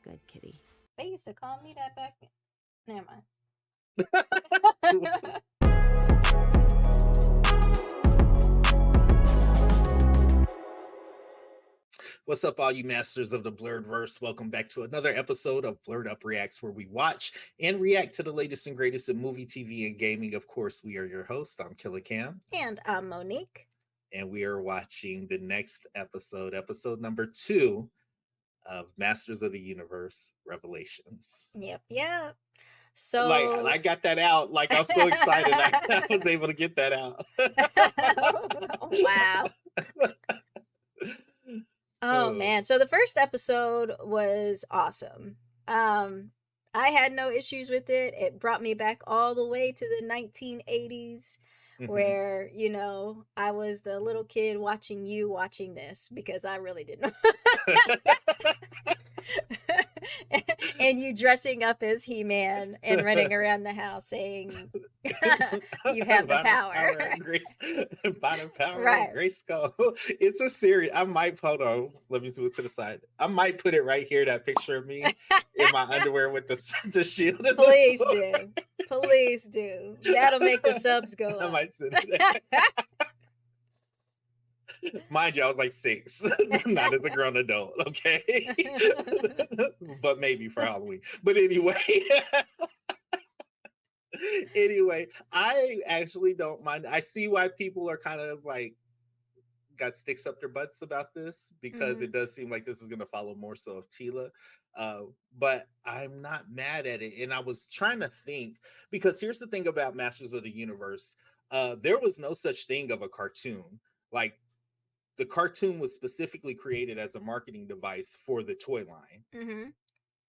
Good kitty. They used to call me that back. Never mind. What's up, all you masters of the Blerdverse? Welcome back to another episode of Blerd Up Reacts, where we watch and react to the latest and greatest in movie, TV, and gaming. Of course, we are your hosts. I'm Killer Cam. And I'm Monique. And we are watching the next episode number 2 of Masters of the Universe Revelations. Yep. So I got that out. Like, I was so excited. I was able to get that out. Wow. Oh man. So the first episode was awesome. I had no issues with it. It brought me back all the way to the 1980s. Where, you know, I was the little kid watching this because I really didn't know. And you dressing up as He-Man and running around the house saying, you have the power. By the power Right. of Grayskull. It's a series. I might, hold on, let me move to the side. I might put it right here, that picture of me in my underwear with the shield. Please do. Please do. That'll make the subs go up. I might send it there. Mind you, I was like 6, not as a grown adult, okay? But maybe for Halloween. But anyway, I actually don't mind. I see why people are kind of like got sticks up their butts about this, because it does seem like this is going to follow more so of Teela. But I'm not mad at it. And I was trying to think, because here's the thing about Masters of the Universe. There was no such thing of a cartoon. Like, the cartoon was specifically created as a marketing device for the toy line.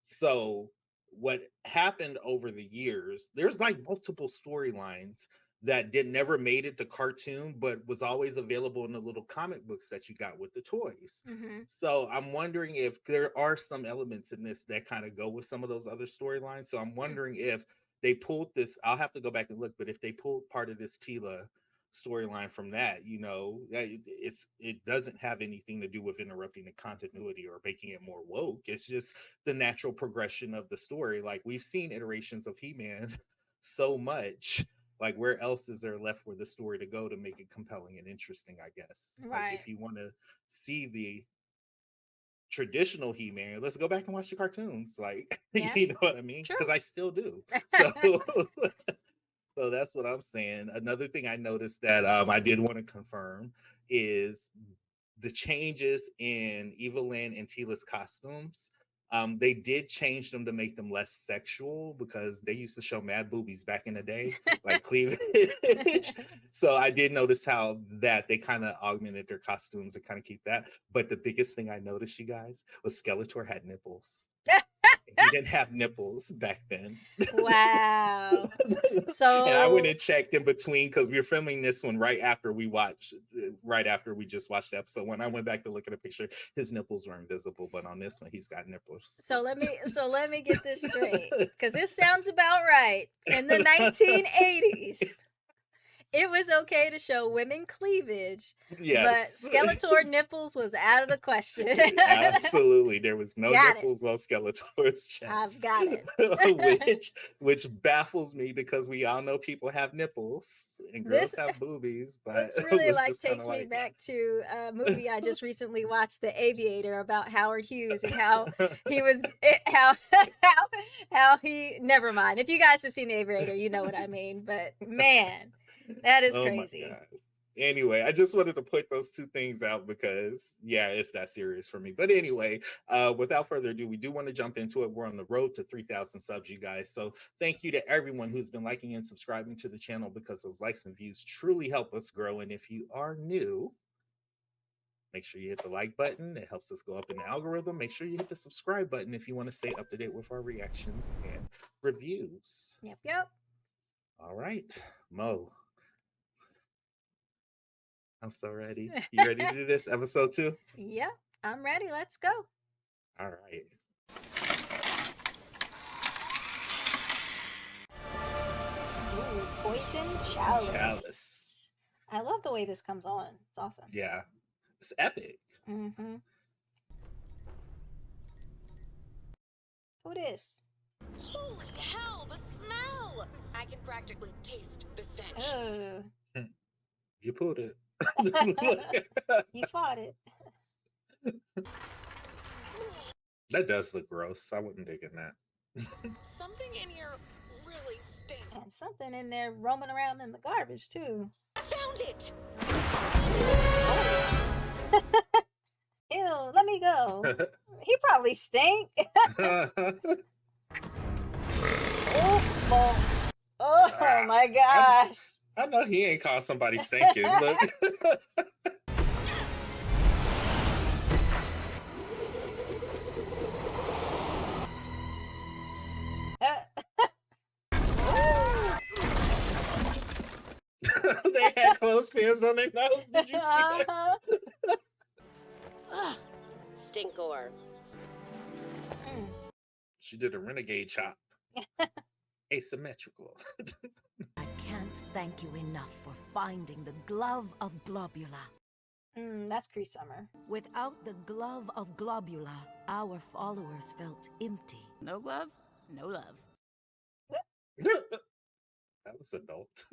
So what happened over the years, there's like multiple storylines that never made it to cartoon, but was always available in the little comic books that you got with the toys. So I'm wondering if there are some elements in this that kind of go with some of those other storylines. So I'm wondering if they pulled this, I'll have to go back and look, but if they pulled part of this Teela storyline from that, you know, it doesn't have anything to do with interrupting the continuity or making it more woke. It's just the natural progression of the story. Like, we've seen iterations of He-Man so much. Like, where else is there left for the story to go to make it compelling and interesting, I guess? Right. Like, if you want to see the traditional He-Man, let's go back and watch the cartoons. Like, Yeah. You know what I mean? Because I still do. So that's what I'm saying. Another thing I noticed that I did want to confirm is the changes in Evelyn and Teela's costumes. They did change them to make them less sexual, because they used to show mad boobies back in the day, like cleavage. So I did notice how that they kind of augmented their costumes to kind of keep that. But the biggest thing I noticed, you guys, was Skeletor had nipples. He didn't have nipples back then. Wow. So, and I went and checked in between, because we were filming this one right after we just watched the episode. When I went back to look at a picture, his nipples were invisible, but on this one, he's got nipples. So let me get this straight, because this sounds about right. In the 1980s, it was okay to show women cleavage, yes, but Skeletor nipples was out of the question. Absolutely, there was no nipples on Skeletor's chest. I've got it. which baffles me, because we all know people have nipples and girls have boobies. But it's really takes me back to a movie I just recently watched, The Aviator, about Howard Hughes and how he was how he. Never mind. If you guys have seen The Aviator, you know what I mean. But man. That is crazy. Anyway, I just wanted to put those two things out, because yeah, it's that serious for me. But anyway, without further ado, we do want to jump into it. We're on the road to 3,000 subs, you guys. So thank you to everyone who's been liking and subscribing to the channel, because those likes and views truly help us grow. And if you are new, make sure you hit the like button. It helps us go up in the algorithm. Make sure you hit the subscribe button if you want to stay up to date with our reactions and reviews. Yep. All right, Mo. I'm so ready. You ready to do this? Episode 2? Yep, I'm ready. Let's go. All right. Ooh, Poison Chalice. I love the way this comes on. It's awesome. Yeah. It's epic. this? Holy hell, the smell! I can practically taste the stench. Oh. You pulled it. You fought it. That does look gross. I wouldn't dig in that. Something in here really stinks. And something in there roaming around in the garbage, too. I found it! Ew, let me go. He probably stink. Oh my gosh. I know he ain't called somebody stinking. Look. They had clothespins on their nose. Did you see that? Stinkor. She did a renegade chop. Asymmetrical. I can't thank you enough for finding the glove of Globula. That's Cree Summer. Without the glove of Globula, our followers felt empty. No glove, no love. That was adult.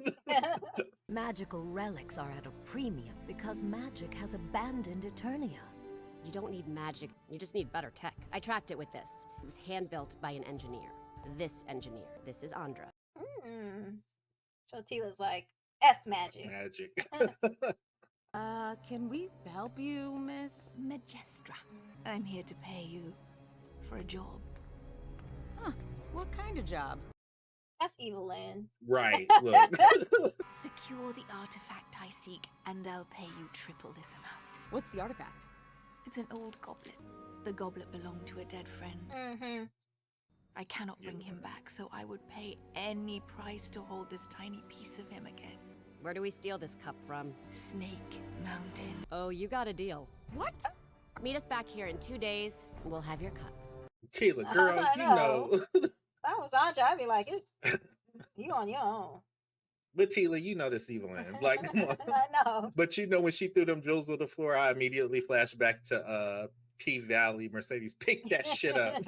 Magical relics are at a premium because magic has abandoned Eternia. You don't need magic, you just need better tech. I tracked it with this. It was hand-built by an engineer. This engineer. This is Andra. So Teela's like, F magic. Magic. Can we help you, Miss? Majestra, I'm here to pay you for a job. Huh, what kind of job? That's Evil Land. Right, look. Secure the artifact I seek, and I'll pay you triple this amount. What's the artifact? It's an old goblet. The goblet belonged to a dead friend. I cannot bring him back, so I would pay any price to hold this tiny piece of him again. Where do we steal this cup from? Snake Mountain. Oh, you got a deal. What? Meet us back here in 2 days, and we'll have your cup. Teela, girl, I you know. If I was Andra, I'd be like, you on your own. But Teela, you know this Evil Land. Like, come on. I know. But you know when she threw them jewels on the floor, I immediately flashed back to P Valley Mercedes. Pick that shit up.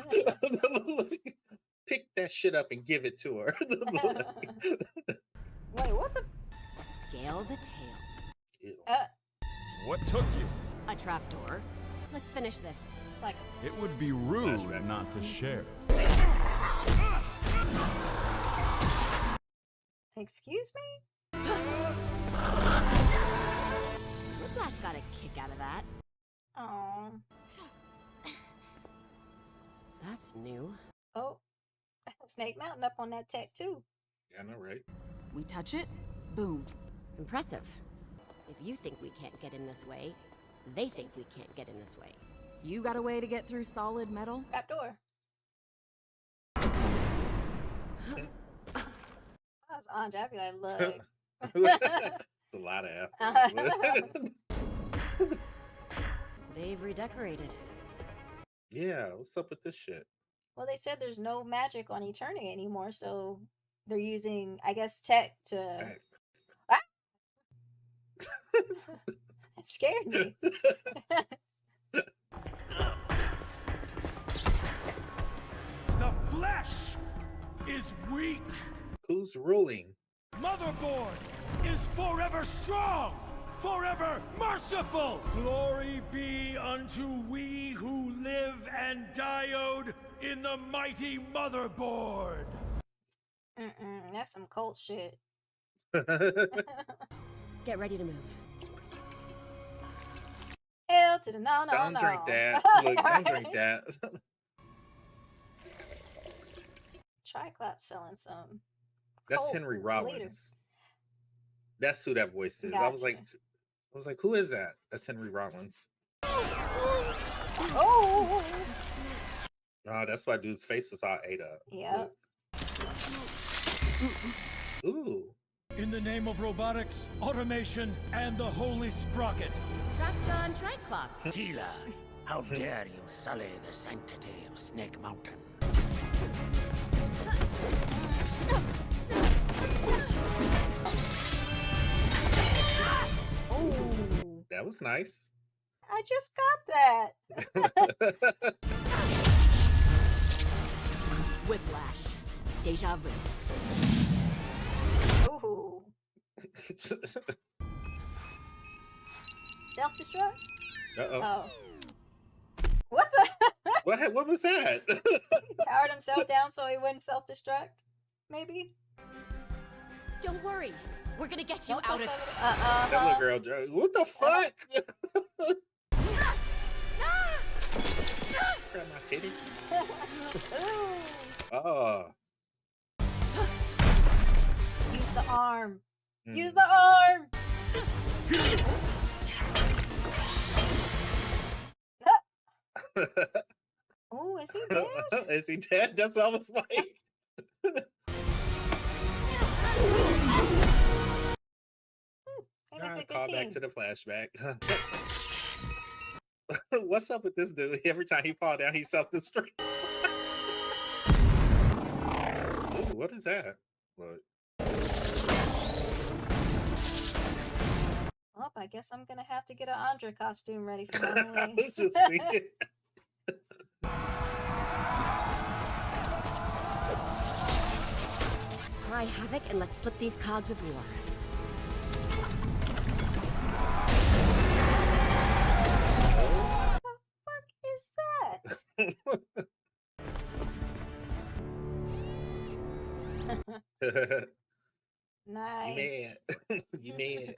Pick that shit up and give it to her. Wait, what the? Scale the tail. Ew. What took you? A trapdoor. Let's finish this. It's like, It would be rude not to share. excuse me? Whiplash got a kick out of that. Oh. That's new. Oh. Snake Mountain up on that tech too. Yeah, I know, right? We touch it, boom. Impressive. If you think we can't get in this way, they think we can't get in this way. You got a way to get through solid metal? Trap door. I was Andra, I'd be like, look. It's a lot of effort. They've redecorated. Yeah, what's up with this shit? Well, they said there's no magic on Eternia anymore, so they're using, I guess, tech to. Heck. It scared me. The flesh is weak. Who's ruling? Motherboard is forever strong, forever merciful. Glory be unto we who live and diode in the mighty Motherboard. That's some cult shit. Get ready to move. Hell to the no. Don't drink that. Look, don't drink that. Triclops selling some. That's cult Henry leader. Rollins. That's who that voice is. I Gotcha. was like, who is that? That's Henry Rollins. Oh. Oh, that's why dude's face was all ate up. Yeah. Ooh. In the name of robotics, automation, and the holy sprocket. Traptron Triclops. Teela, how dare you sully the sanctity of Snake Mountain? Oh. That was nice. I just got that. Whiplash. Deja vu. Ooh. Self-destruct? Uh-oh. Oh. What the? What was that? Powered himself down so he wouldn't self-destruct? Maybe? Don't worry. We're gonna get you Don't out trust of... That little girl, what the fuck? Grab my titty. Oh. Use the arm. Mm. Use the arm! Oh, is he dead? Is he dead? That's what I was like. They make a good Call back team. to the flashback. What's up with this dude? Every time he fall down, he self-destruct. Ooh, what is that? Look. Well, I guess I'm gonna have to get an Andra costume ready for I Halloween. was just thinking. Cry havoc and let's slip these cogs of war. What is that? Nice. You mad.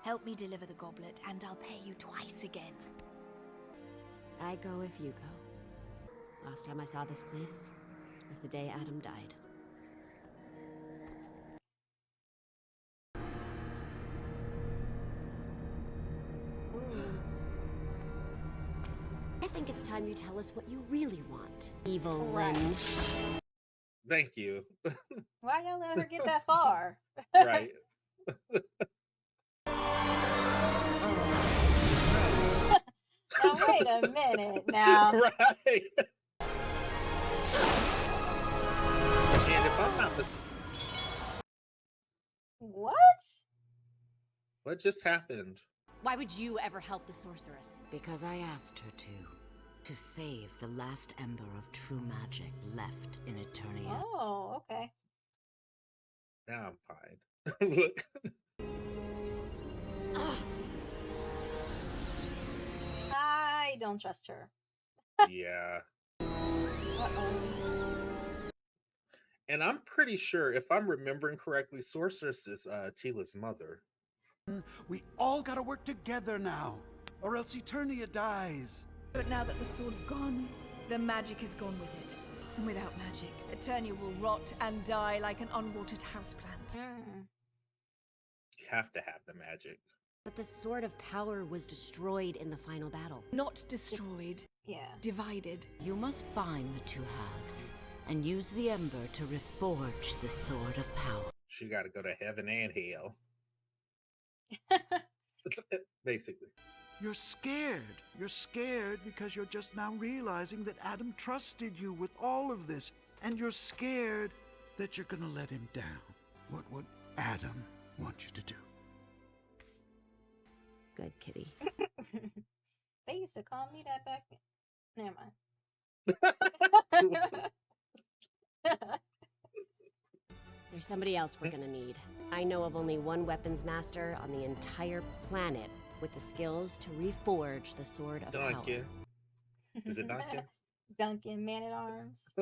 Help me deliver the goblet, and I'll pay you twice again. I go if you go. Last time I saw this place was the day Adam died. I think it's time you tell us what you really want. Evil Right. Lynn. Thank you. Why y'all let her get that far? Right. Now wait a minute now. Right. And if I'm not mistaken, What? what just happened? Why would you ever help the sorceress? Because I asked her to save the last ember of true magic left in Eternia. Oh, okay. Now I'm fine. Look. I don't trust her. Yeah. Uh-oh. And I'm pretty sure, if I'm remembering correctly, Sorceress is Teela's mother. We all gotta work together now, or else Eternia dies. But now that the sword's gone, the magic is gone with it. And without magic, Eternia will rot and die like an unwatered houseplant. You have to have the magic. But the Sword of Power was destroyed in the final battle. Not destroyed, Yeah. divided. You must find the two halves and use the ember to reforge the Sword of Power. She got to go to heaven and hell. Basically. You're scared. You're scared because you're just now realizing that Adam trusted you with all of this. And you're scared that you're gonna let him down. What would Adam want you to do? Good kitty. They used to call me that back. Never mind. There's somebody else we're gonna need. I know of only one weapons master on the entire planet with the skills to reforge the Sword of Power. Duncan. Is it Duncan? Duncan, man at arms.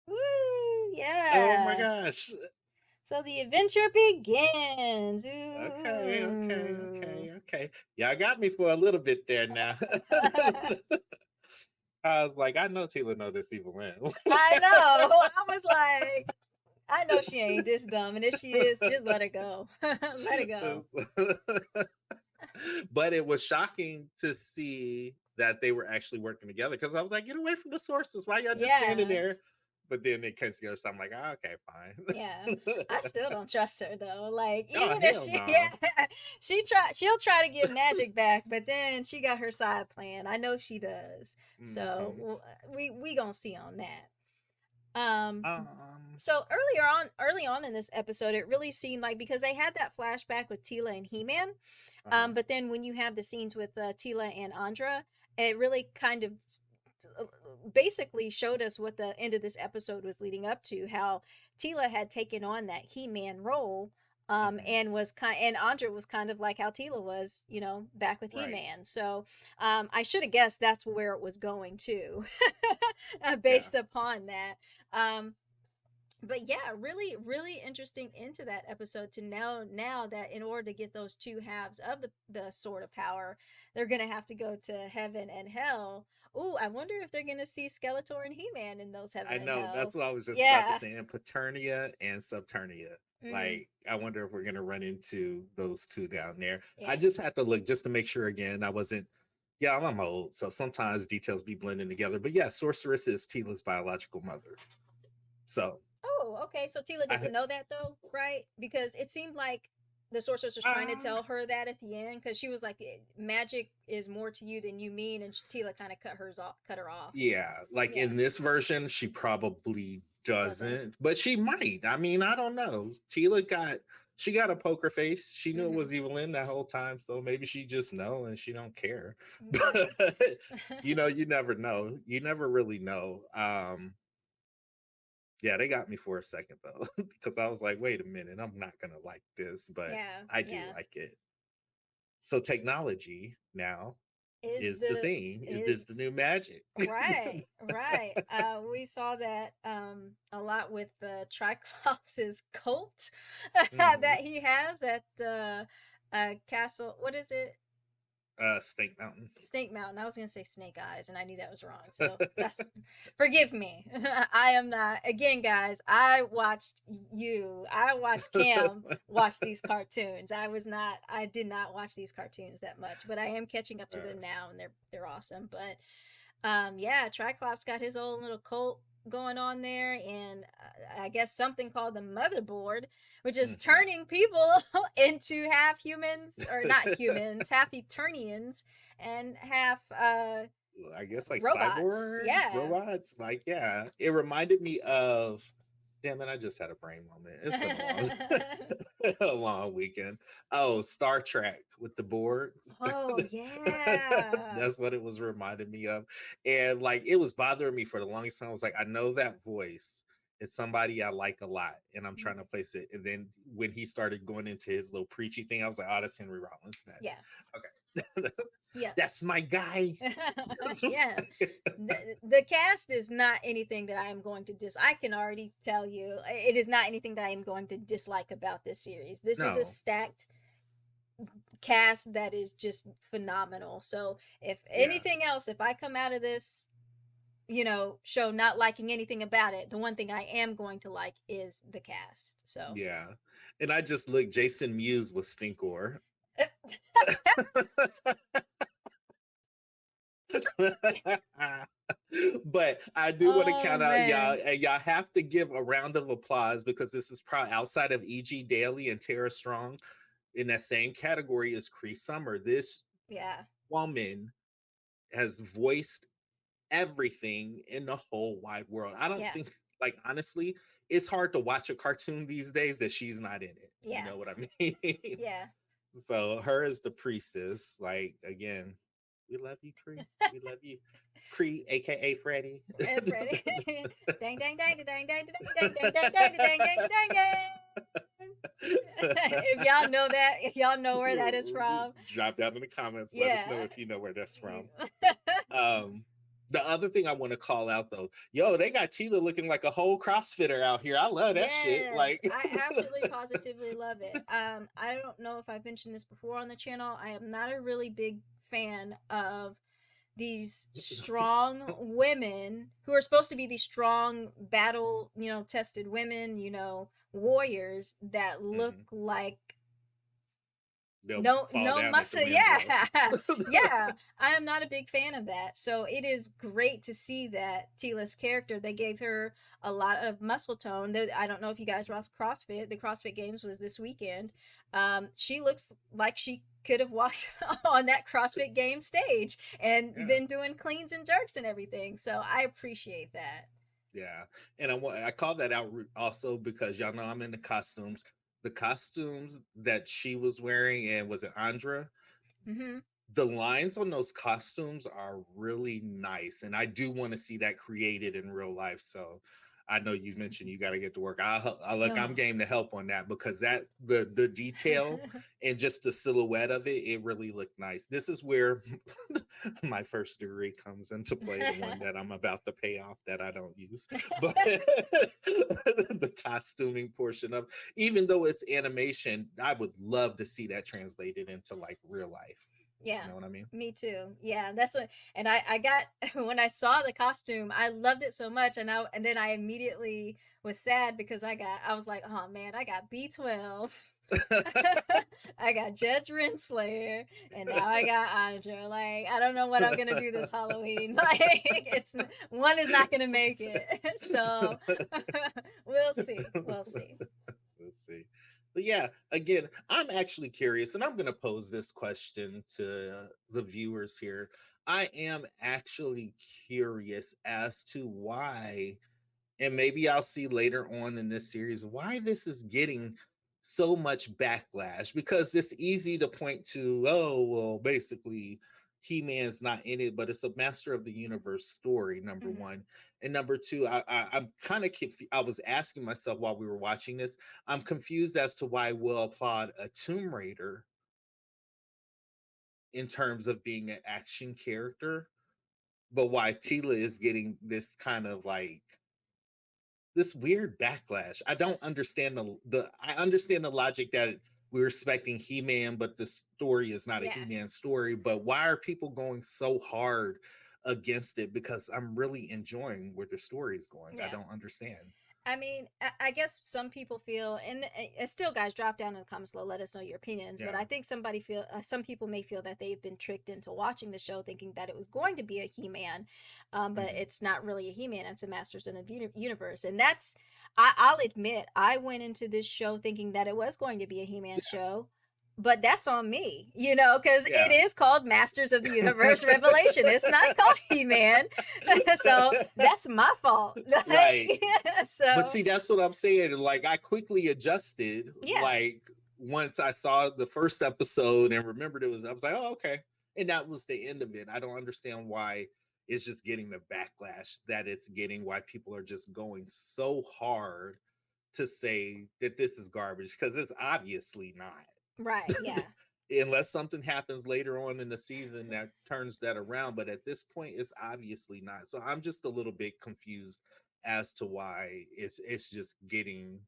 Woo! Yeah. Oh my gosh. So the adventure begins. Okay. Y'all got me for a little bit there now. I was like, I know Teela know this evil man. I know. I was like, I know she ain't this dumb, and if she is, just let her go. Let her go. But it was shocking to see that they were actually working together, because I was like, get away from the sources. Why y'all just standing there? But then it came together, so I'm like, oh, okay, fine. Yeah, I still don't trust her though. Like, Oh, even if hell she, no. she'll try to get magic back, but then she got her side plan. I know she does. So we gonna see on that. Um, Um, so early on in this episode, it really seemed like, because they had that flashback with Teela and He-Man, but then when you have the scenes with Teela and Andra, it really kind of uh, basically showed us what the end of this episode was leading up to, how Teela had taken on that He-Man role, and was and Andra was kind of like how Teela was, back with right. He-Man. So I should have guessed that's where it was going to, Yeah. based upon that. Um, but yeah, really, really interesting into that episode to know now that in order to get those two halves of the sword of power, they're gonna have to go to heaven and hell. Ooh, I wonder if they're gonna see Skeletor and He-Man in those heaven I and know. That's what hells. I was just about to Yeah. say. And Paternia and Subternia. Mm-hmm. Like, I wonder if we're gonna run into those two down there. I Yeah. just had to look just to make sure again. I wasn't. Yeah, I'm old, so sometimes details be blending together. But yeah, Sorceress is Teela's biological mother. So Oh, okay. So Teela I doesn't know that though, right? Because it seemed like the sorceress was trying to um tell her that at the end, because she was like, magic is more to you than you mean," and Teela kind of cut her off. yeah, like Yeah. in this version, she probably Doesn't. doesn't, but she might. I mean, I don't know. Teela she got a poker face. She knew it Mm-hmm. was Evelyn that whole time, so maybe she just know and she don't care. Okay. But you never know. You never really know. Yeah, they got me for a second though, because I was like, wait a minute, I'm not gonna like this, but Yeah. I do Yeah. like it. So technology now Is is the the thing. It is is the new magic. right, right. We saw that a lot with the Triclops's cult Mhm. that he has at Castle. What is it? Snake Mountain. Snake Mountain. I was gonna say Snake Eyes, and I knew that was wrong. So that's forgive me. I am not. Again, guys, I watched you. I watched Cam watch these cartoons. I was not. I did not watch these cartoons that much, but I am catching up to them now, and they're awesome. But yeah, Triclops got his own little cult going on there, and I guess something called the motherboard, which is Mhm. turning people into half humans, or not humans, half Eternians, and half I guess like robots. cyborgs, Yeah. robots. Like, yeah, it reminded me of. Damn it! I just had a brain moment. It's been a long, a long weekend. Oh, Star Trek with the boards. Oh yeah. That's what it was reminding me of, and like it was bothering me for the longest time. I was like, I know that voice. It's somebody I like a lot, and I'm trying to place it. And then when he started going into his little preachy thing, I was like, oh, that's Henry Rollins, man. Yeah. Okay. Yeah. That's my guy. Yeah. The cast is not anything that I am going to I can already tell you, it is not anything that I am going to dislike about this series. This is a No. stacked cast that is just phenomenal. So if Yeah. anything else, if I come out of this, show not liking anything about it, the one thing I am going to like is the cast. So Yeah. And I just looked, Jason Mewes was Stinkor. But I do want to Oh, count out y'all, man. and y'all have to give a round of applause because this is probably outside of E.G. Daily and Tara Strong in that same category as Cree Summer. This Yeah. woman has voiced everything in the whole wide world. I don't Yeah. think, like, honestly, it's hard to watch a cartoon these days that she's not in it. You Yeah. know what I mean? Yeah. So her as the priestess, like, again, we love you, Cree. We love you, Cree, aka Freddie. And Freddie. Dang dang dang dang dang dang dang dang dang dang dang dang dang dang. If y'all know that, if y'all know where that is from, Drop down in the comments. Let us know yeah. if you know where that's from. The other thing I want to call out though, yo, they got Teela looking like a whole CrossFitter out here. I love that shit. Yes, Like, I absolutely positively love it. I don't know if I've mentioned this before on the channel. I am not a really big fan of these strong women who are supposed to be these strong battle, tested women, warriors that look like they'll no fall down at the muscle. window. Yeah. Yeah, I am not a big fan of that. So it is great to see that Teela's character, they gave her a lot of muscle tone. I don't know if you guys watched CrossFit. The CrossFit Games was this weekend. She looks like she could have walked on that CrossFit Game stage and Yeah. been doing cleans and jerks and everything. So I appreciate that. Yeah, and I call that out also because y'all know I'm into costumes. The costumes that she was wearing, and was it Andra? Mm-hmm. The lines on those costumes are really nice, and I do want to see that created in real life. So I know you mentioned you got to get to work. I'm No. game to help on that, because that the detail and just the silhouette of it really looked nice. This is where my first degree comes into play, the one that I'm about to pay off that I don't use. But the costuming portion of, even though it's animation, I would love to see that translated into like real life. Yeah, You know what I mean? me too. Yeah, that's what. And I got when I saw the costume, I loved it so much, and then I immediately was sad because I was like, oh man, I got B12, I got Judge Renslayer, and now I got Andra. Like, I don't know what I'm gonna do this Halloween. Like, one is not gonna make it. So we'll see. We'll see. Let's see. But yeah, again, I'm actually curious, and I'm going to pose this question to the viewers here. I am actually curious as to why, and maybe I'll see later on in this series, why this is getting so much backlash. Because it's easy to point to, oh, well, basically, He-Man's not in it, but it's a Master of the Universe story, number Mhm. one. And number two, I'm kind of confused. I was asking myself while we were watching this, I'm confused as to why we'll applaud a Tomb Raider in terms of being an action character, but why Teela is getting this kind of like this weird backlash. I don't understand the I understand the logic that we're expecting He-Man, but the story is not a Yeah. He-Man story. But why are people going so hard against it? Because I'm really enjoying where the story is going. I Yeah. don't understand. I mean, I guess some people feel, and still, guys, drop down in the comments below, let us know your opinions. But Yeah. I think some people may feel that they've been tricked into watching the show, thinking that it was going to be a He-Man, but Mhm. it's not really a He-Man. It's a Masters of the Universe, and I'll admit, I went into this show thinking that it was going to be a He-Man show. But that's on me, because it Yeah. is called Masters of the Universe Revelation. It's not called He-Man. So that's my fault. Right. But So see, that's what I'm saying. Like, I quickly adjusted, yeah, like, once I saw the first episode and remembered I was like, oh, okay. And that was the end of it. I don't understand why it's just getting the backlash that it's getting, why people are just going so hard to say that this is garbage, because it's obviously not. right, yeah. Unless something happens later on in the season that turns that around. But at this point, it's obviously not. So I'm just a little bit confused as to why it's just getting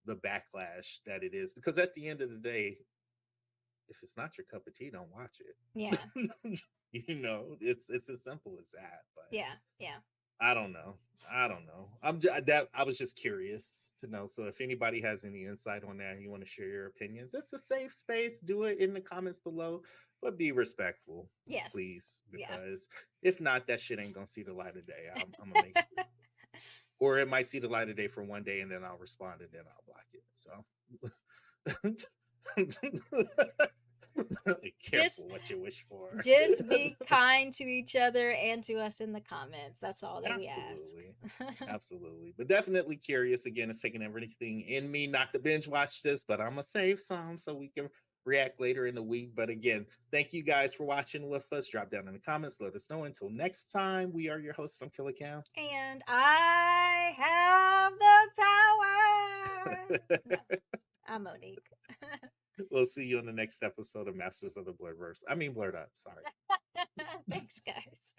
the backlash that it is. Because at the end of the day, if it's not your cup of tea, don't watch it. Yeah, It's as simple as that. But yeah, yeah. I don't know. I was just curious to know. So if anybody has any insight on that, and you want to share your opinions, it's a safe space. Do it in the comments below, but be respectful, Yes. please. Yeah. Because if not, that shit ain't gonna see the light of day. I'm gonna make it, or it might see the light of day for one day, and then I'll respond, and then I'll block it. So. Careful what you wish for. Just be kind to each other and to us in the comments. That's all that we ask. Absolutely. But definitely curious. Again, it's taking everything in me not to binge watch this, but I'm gonna save some so we can react later in the week. But again, thank you guys for watching with us. Drop down in the comments, let us know. Until next time, we are your hosts. I'm Killer Cam. And I have the power. No, I'm Monique. We'll see you on the next episode of Masters of the Blerdverse. I mean, Blerd Up. Sorry. Thanks, guys.